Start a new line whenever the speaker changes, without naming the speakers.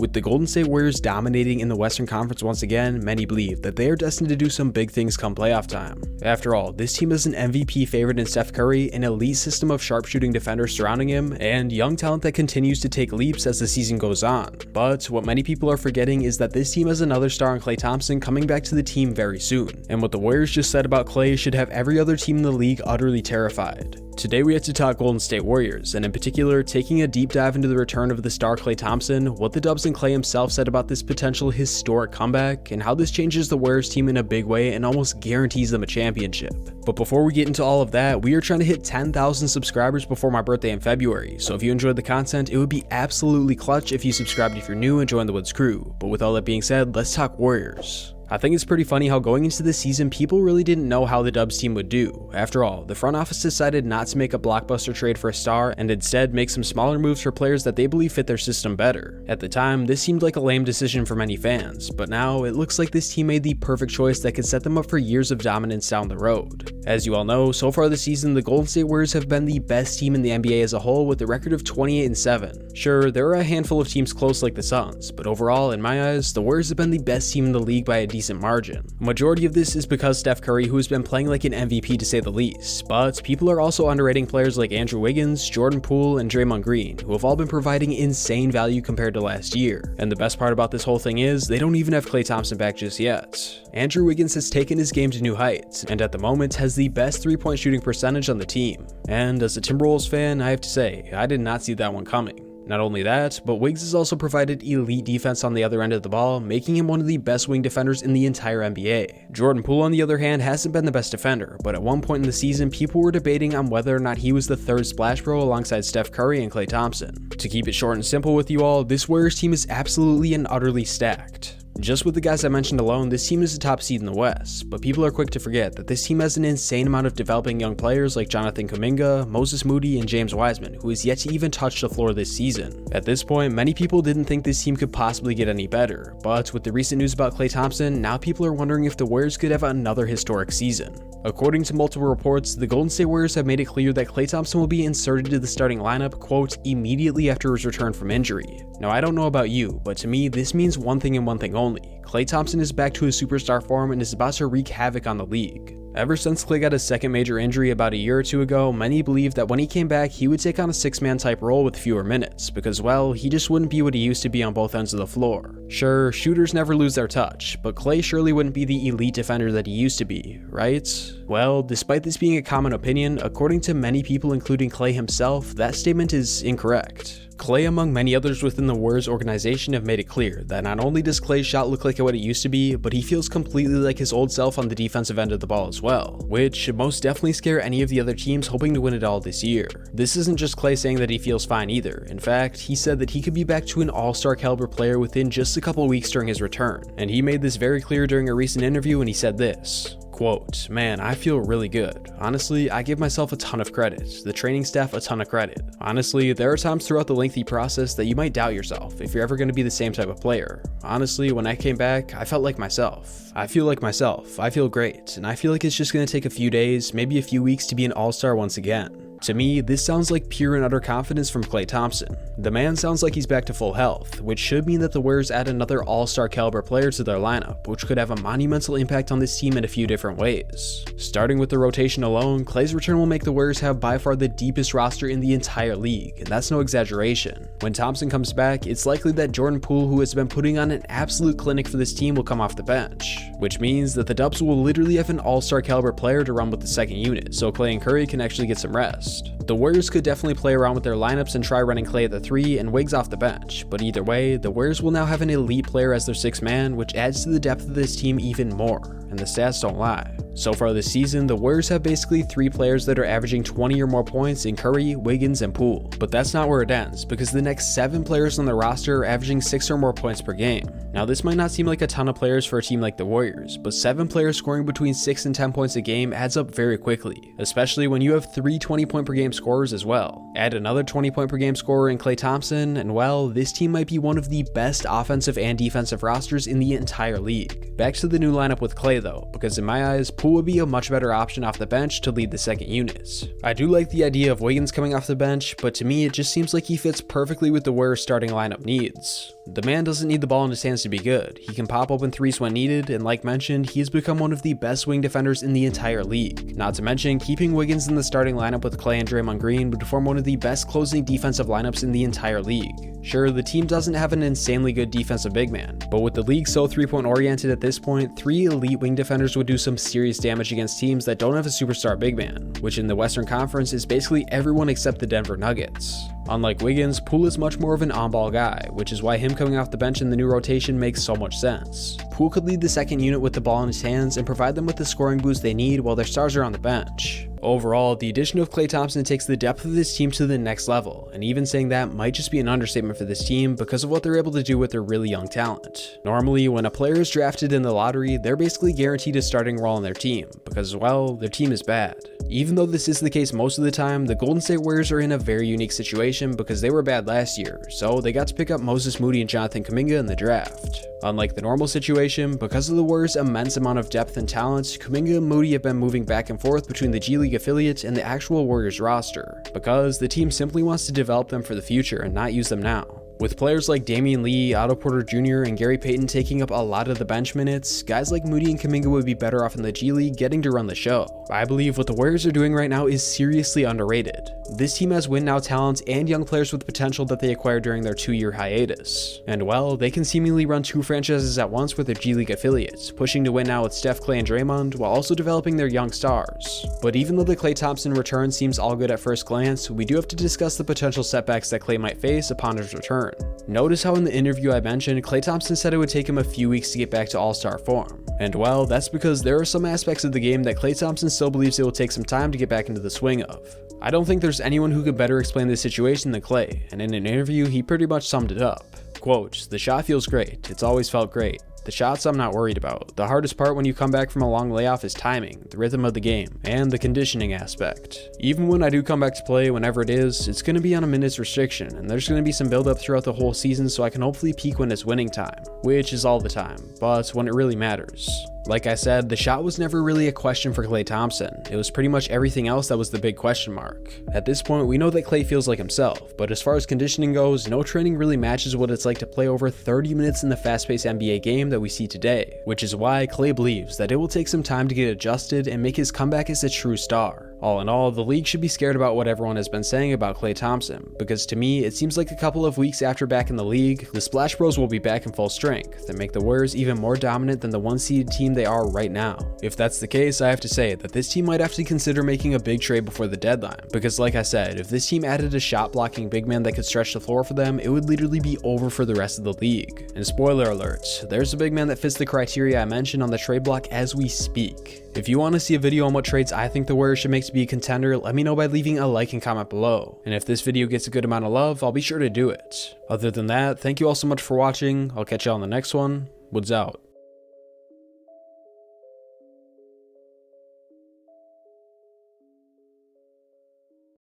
With the Golden State Warriors dominating in the Western Conference once again, many believe that they are destined to do some big things come playoff time. After all, this team is an MVP favorite in Steph Curry, an elite system of sharpshooting defenders surrounding him, and young talent that continues to take leaps as the season goes on. But what many people are forgetting is that this team has another star in Klay Thompson coming back to the team very soon, and what the Warriors just said about Klay should have every other team in the league utterly terrified. Today we have to talk Golden State Warriors, and in particular, taking a deep dive into the return of the star Klay Thompson, what the Dubs and Klay himself said about this potential historic comeback, and how this changes the Warriors team in a big way and almost guarantees them a championship. But before we get into all of that, we are trying to hit 10,000 subscribers before my birthday in February, so if you enjoyed the content, it would be absolutely clutch if you subscribed if you're new and joined the Woods crew. But with all that being said, let's talk Warriors. I think it's pretty funny how going into this season, people really didn't know how the Dubs team would do. After all, the front office decided not to make a blockbuster trade for a star and instead make some smaller moves for players that they believe fit their system better. At the time, this seemed like a lame decision for many fans, but now it looks like this team made the perfect choice that could set them up for years of dominance down the road. As you all know, so far this season, the Golden State Warriors have been the best team in the NBA as a whole with a record of 28-7. Sure, there are a handful of teams close like the Suns, but overall, in my eyes, the Warriors have been the best team in the league by a decent margin. A majority of this is because Steph Curry, who has been playing like an MVP to say the least, but people are also underrating players like Andrew Wiggins, Jordan Poole, and Draymond Green, who have all been providing insane value compared to last year. And the best part about this whole thing is, they don't even have Klay Thompson back just yet. Andrew Wiggins has taken his game to new heights, and at the moment has the best three-point shooting percentage on the team. And as a Timberwolves fan, I have to say, I did not see that one coming. Not only that, but Wiggs has also provided elite defense on the other end of the ball, making him one of the best wing defenders in the entire NBA. Jordan Poole, on the other hand, hasn't been the best defender, but at one point in the season, people were debating on whether or not he was the third splash bro alongside Steph Curry and Klay Thompson. To keep it short and simple with you all, this Warriors team is absolutely and utterly stacked. Just with the guys I mentioned alone, this team is the top seed in the West, but people are quick to forget that this team has an insane amount of developing young players like Jonathan Kuminga, Moses Moody, and James Wiseman, who is yet to even touch the floor this season. At this point, many people didn't think this team could possibly get any better, but with the recent news about Klay Thompson, now people are wondering if the Warriors could have another historic season. According to multiple reports, the Golden State Warriors have made it clear that Klay Thompson will be inserted to the starting lineup, quote, immediately after his return from injury. Now, I don't know about you, but to me, this means one thing and one thing only. Klay Thompson is back to his superstar form and is about to wreak havoc on the league. Ever since Klay got his second major injury about a year or two ago, many believed that when he came back, he would take on a six-man type role with fewer minutes, because, well, he just wouldn't be what he used to be on both ends of the floor. Sure, shooters never lose their touch, but Klay surely wouldn't be the elite defender that he used to be, right? Well, despite this being a common opinion, according to many people including Klay himself, that statement is incorrect. Klay, among many others within the Warriors organization, have made it clear that not only does Klay's shot look like what it used to be, but he feels completely like his old self on the defensive end of the ball as well, which should most definitely scare any of the other teams hoping to win it all this year. This isn't just Klay saying that he feels fine either. In fact, he said that he could be back to an all-star caliber player within just a couple weeks during his return, and he made this very clear during a recent interview when he said this. Quote, man, I feel really good. Honestly, I give myself a ton of credit, the training staff a ton of credit. Honestly, there are times throughout the lengthy process that you might doubt yourself if you're ever going to be the same type of player. Honestly, when I came back, I felt like myself. I feel like myself, I feel great, and I feel like it's just going to take a few days, maybe a few weeks to be an all-star once again. To me, this sounds like pure and utter confidence from Klay Thompson. The man sounds like he's back to full health, which should mean that the Warriors add another all-star caliber player to their lineup, which could have a monumental impact on this team in a few different ways. Starting with the rotation alone, Klay's return will make the Warriors have by far the deepest roster in the entire league, and that's no exaggeration. When Thompson comes back, it's likely that Jordan Poole, who has been putting on an absolute clinic for this team, will come off the bench, which means that the Dubs will literally have an all-star caliber player to run with the second unit, so Klay and Curry can actually get some rest. The Warriors could definitely play around with their lineups and try running Klay at the 3 and Wiggs off the bench, but either way, the Warriors will now have an elite player as their sixth man, which adds to the depth of this team even more, and the stats don't lie. So far this season, the Warriors have basically 3 players that are averaging 20 or more points in Curry, Wiggins, and Poole. But that's not where it ends, because the next 7 players on the roster are averaging 6 or more points per game. Now, this might not seem like a ton of players for a team like the Warriors, but 7 players scoring between 6 and 10 points a game adds up very quickly, especially when you have 3 20-point per game scorers as well. Add another 20-point per game scorer in Klay Thompson, and well, this team might be one of the best offensive and defensive rosters in the entire league. Back to the new lineup with Klay though, because in my eyes, Poole would be a much better option off the bench to lead the second unit. I do like the idea of Wiggins coming off the bench, but to me it just seems like he fits perfectly with the Warriors starting lineup needs. The man doesn't need the ball in his hands to be good. He can pop open threes when needed, and like mentioned, he has become one of the best wing defenders in the entire league. Not to mention, keeping Wiggins in the starting lineup with Klay and Draymond Green would form one of the best closing defensive lineups in the entire league. Sure, the team doesn't have an insanely good defensive big man, but with the league so three-point oriented at this point, 3 elite wing defenders would do some serious damage against teams that don't have a superstar big man, which in the Western Conference is basically everyone except the Denver Nuggets. Unlike Wiggins, Poole is much more of an on-ball guy, which is why him coming off the bench in the new rotation makes so much sense. Poole could lead the second unit with the ball in his hands and provide them with the scoring boost they need while their stars are on the bench. Overall, the addition of Klay Thompson takes the depth of this team to the next level, and even saying that might just be an understatement for this team because of what they're able to do with their really young talent. Normally, when a player is drafted in the lottery, they're basically guaranteed a starting role on their team because, well, their team is bad. Even though this is the case most of the time, the Golden State Warriors are in a very unique situation because they were bad last year, so they got to pick up Moses Moody and Jonathan Kuminga in the draft. Unlike the normal situation, because of the Warriors' immense amount of depth and talent, Kuminga and Moody have been moving back and forth between the G League affiliates and the actual Warriors roster, because the team simply wants to develop them for the future and not use them now. With players like Damian Lee, Otto Porter Jr., and Gary Payton taking up a lot of the bench minutes, guys like Moody and Kuminga would be better off in the G League getting to run the show. I believe what the Warriors are doing right now is seriously underrated. This team has win-now talent and young players with potential that they acquired during their 2-year hiatus. And well, they can seemingly run 2 franchises at once with their G League affiliates, pushing to win now with Steph, Klay, and Draymond, while also developing their young stars. But even though the Klay Thompson return seems all good at first glance, we do have to discuss the potential setbacks that Klay might face upon his return. Notice how in the interview I mentioned, Klay Thompson said it would take him a few weeks to get back to all-star form. And well, that's because there are some aspects of the game that Klay Thompson still believes it will take some time to get back into the swing of. I don't think there's anyone who could better explain this situation than Klay, and in an interview he pretty much summed it up. Quote, "The shot feels great, it's always felt great. The shots I'm not worried about. The hardest part when you come back from a long layoff is timing, the rhythm of the game, and the conditioning aspect. Even when I do come back to play, whenever it is, it's going to be on a minutes restriction, and there's going to be some build up throughout the whole season so I can hopefully peak when it's winning time, which is all the time, but when it really matters. Like I said, the shot was never really a question for Klay Thompson. It was pretty much everything else that was the big question mark. At this point, we know that Klay feels like himself, but as far as conditioning goes, no training really matches what it's like to play over 30 minutes in the fast-paced NBA game that we see today, which is why Klay believes that it will take some time to get adjusted and make his comeback as a true star. All in all, the league should be scared about what everyone has been saying about Klay Thompson, because to me, it seems like a couple of weeks after back in the league, the Splash Bros will be back in full strength and make the Warriors even more dominant than the one-seeded team they are right now. If that's the case, I have to say that this team might have to consider making a big trade before the deadline, because like I said, if this team added a shot-blocking big man that could stretch the floor for them, it would literally be over for the rest of the league. And spoiler alert, there's a big man that fits the criteria I mentioned on the trade block as we speak. If you want to see a video on what trades I think the Warriors should make to be a contender, let me know by leaving a like and comment below. And if this video gets a good amount of love, I'll be sure to do it. Other than that, thank you all so much for watching. I'll catch you on the next one. Woods out.